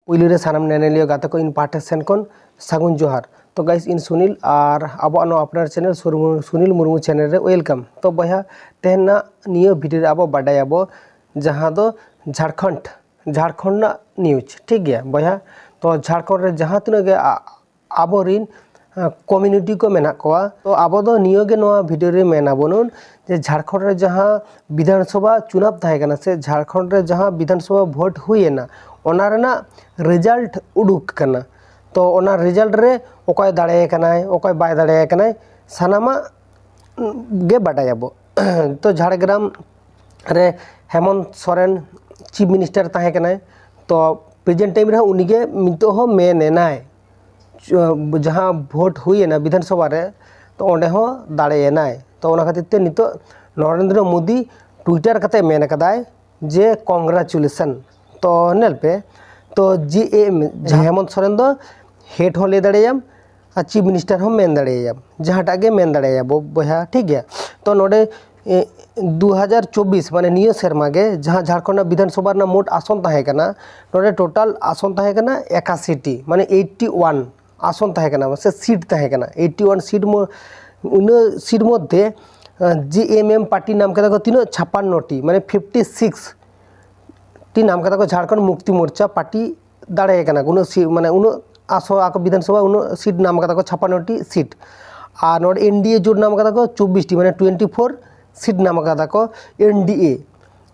पुइलु रे सानाम नेनेलियो गाते को इन पाठक सेन कोन सागुन जोहार। तो गाइस इन सुनील और अब अपनार चैनल सुनील मुर्मू चैनल रे वेलकम। तो बया तेना नियो भिडियो रे अब बाडाय अब जहां दो झारखंड ना न्यूज ठीक गया बया। तो झारखंड रे जहां तिना गे अब रिन कम्युनिटी को मेना कोआ तो अब दो नियो गे नोआ भिडियो रे मेना बनुन जे झारखंड रे जहां विधानसभा चुनाव थाहे कना से झारखंड रे जहां विधानसभा भोट हुएना ओना रेना रिजल्ट उडुक कना। तो ओना रिजल्ट रे ओकय दाड़े कनाय ओकय बाय दाड़े कनाय सानामा गे बाडायाबो। तो झारग्राम रे हेमंत सोरेन चीफ मिनिस्टर ताहे कनाय तो प्रेजेंट टाइम रे उनिगे मितो हो मेनेनाय जहां भोट हुएना विधानसभा रे तो ओंडे हो दाड़ेनाय। तो ओना खातिर ते नितो नरेंद्र मोदी ट्विटर कते मेन कदाय जे कांग्रेचुलेशन। तो नेल पे तो हेमंत सोरेन दो हेड हो ले दाड़ेयाम और चीफ मिनिस्टर हो मेन दाड़ेयाम जहांटा गे मेन दाड़ेया बया ठीक गया। तो नोडे 2024 माने नियो सेरमा गे जहां झारखंड विधानसभा ना मोट आसन ताहे कना नोडे टोटल आसन ताहे कना 81 माने 81 आसन ताहे कना से सीट ताहे कना 81 सीट उन सीट मध्य जीएमएम पार्टी नाम कदा को तीनो 56 टी माने 56 टी नाम कदा को झारखंड मुक्ति मोर्चा पार्टी दाड़े कना उन माने उन आसो आको विधानसभा उन सीट नाम कदा को 56 टी सीट और नोड एनडीए जोड़ नाम कदा को 24 टी माने 24 सीट नाम कदा को एनडीए।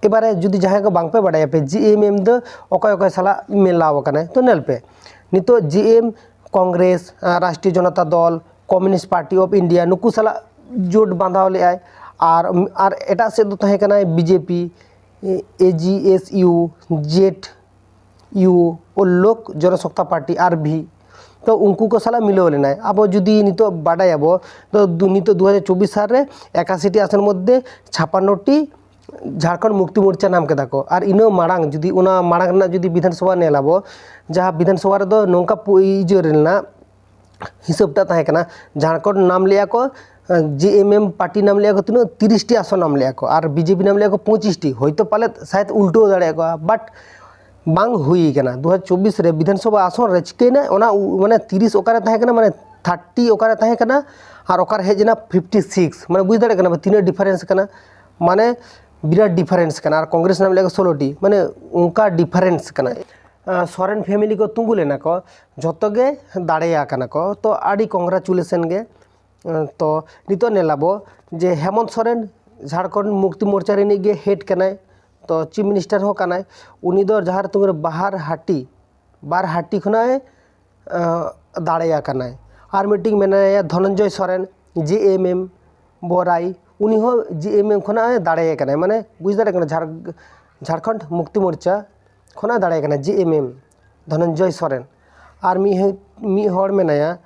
एबारे जुदी जहां को बांग पे बाडाय पे जीएमएम दो ओकय ओकय साला मेलाव कना। तो नेल पे नितो जीएम कांग्रेस राष्ट्रीय Janata Dal communist party of India नुकु साला जोड़ बांधाव ले आय और एटा से दो ताहे कना बीजेपी एजीएसयू जेडयू और लोक जनशक्ति पार्टी आरभी तो उनको को साला मिलो लेना है। अब जुदी नितो बाडाय अब तो नितो 2024 साल रे 81 आसन मध्य 56 टी झारखंड मुक्ति मोर्चा नाम कदा को और इनो मांग जुदी उना मांग ना जुदी विधानसभा नेलाबो जहां विधानसभा रे दो नोंका इजो रेना हिसाबटा ताहे कना झारखंड नाम लिया को जीएमएम पार्टी नाम लिया को तीनो 30 टी आसन नाम लिया को और बीजेपी नाम लिया को 25 टी होयतो पाले शायद उल्टो दाड़े को बट बांग हुई कना 2024 रे विधानसभा आसन रे चिकेना ओना माने 30 ओकारे ताहे कना माने 30 ओकारे ताहे कना और ओकार हेजना 56 माने बुझ दाड़े कना तीनो डिफरेंस कना माने बिराट डिफरेंस कना और कांग्रेस नाम लिया को 16 टी माने उनका डिफरेंस कना। सोरेन फैमिली को तुंगु लेना को जतगे दाड़ेया कना को तो आडी कांग्रेचुलेशन गे। तो नितो नेलाबो जे हेमंत सोरेन झारखंड मुक्ति मोर्चा रे गे हेड कनाय तो चीफ मिनिस्टर हो कनाय उनी दो जहार तुंगर बार हाटी खनाय दाड़ेया कनाय और मीटिंग मेनाया धनंजय सोरेन जीएमएम बोराई उनी हो जीएमएम खनाय दाड़ेया कनाय माने बुझ दाड़े कना झारखंड मुक्ति मोर्चा खना दाड़े कना जीएमएम धनंजय सोरेन और मी हर मेनाया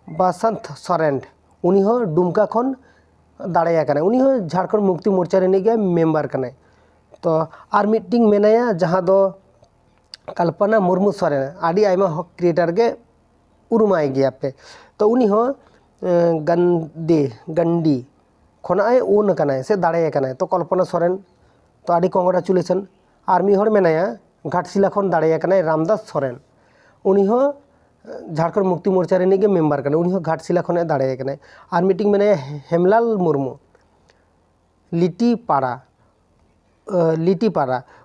बसंत सोरेन उनी हो दुमका खन दाड़ेया कना उनी हो झारखंड मुक्ति मोर्चा रे गे मेम्बर कनाय। तो और मीटिंग मेनाया जहां दो कल्पना मुर्मू सोरेन आडी आयमा हक क्रिएटर गे उरुमाय गया पे तो उनी हो गंडी खनाय ओन कनाय से दाड़े कनाय। तो कल्पना सोरेन तो आडी कांग्रेचुलेशन और मी हर मेनाया घाटशिला खन दाड़े कनाय रामदास सोरेन उनी हो झारखंड मुक्ति मोर्चा रे गे मेम्बर कनाय उनी हो घाटशिला खने दाड़े कनाय। और मीटिंग मेनाया हेमलाल मुर्मू लिटीपाड़ा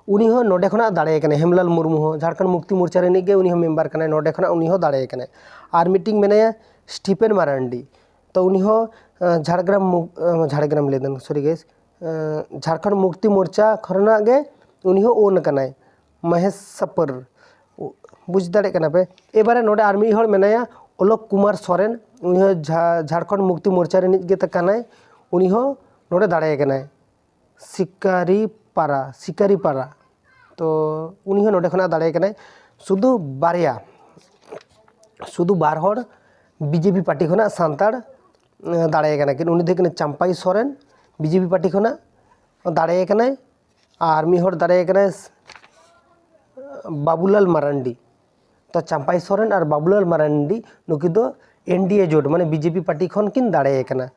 उनी हो नोडे खना दाड़े कनाय हेमलाल मुर्मू हो झारखंड मुक्ति मोर्चा रे गे उनी हो मेम्बर कनाय नोडे खना उनी हो दाड़े कनाय। और मीटिंग मेनाया स्टीफेन मारांडी तो उनी हो झारग्राम लेदन सॉरी गाइस झारखंड मुक्ति मोर्चा खरना गे उनी हो ओन कनाय महेश सपर बुझ दाड़े कना पे। एबारे नोडे आर्मी हर मेनाया अलोक कुमार सोरेन उनी हो झारखंड मुक्ति मोर्चा रे गे तकानाय उनी हो नोडे दाड़े कनाय शिकारीपाड़ा तो उनी हो नोडे खना दाड़े कनाय शुधु बार हर बीजेपी पार्टी खना सांताड़ दाड़े कना किन उनी दे चंपाई सोरेन बीजेपी पार्टी खना दाड़े कनाय और मी हर दाड़े कनाय बाबूलाल मारांडी। तो चंपाई सोरेन और बाबूलाल मारांडी नुकी दो एनडीए जोड़ माने बीजेपी पार्टी खन किन दाड़े कना।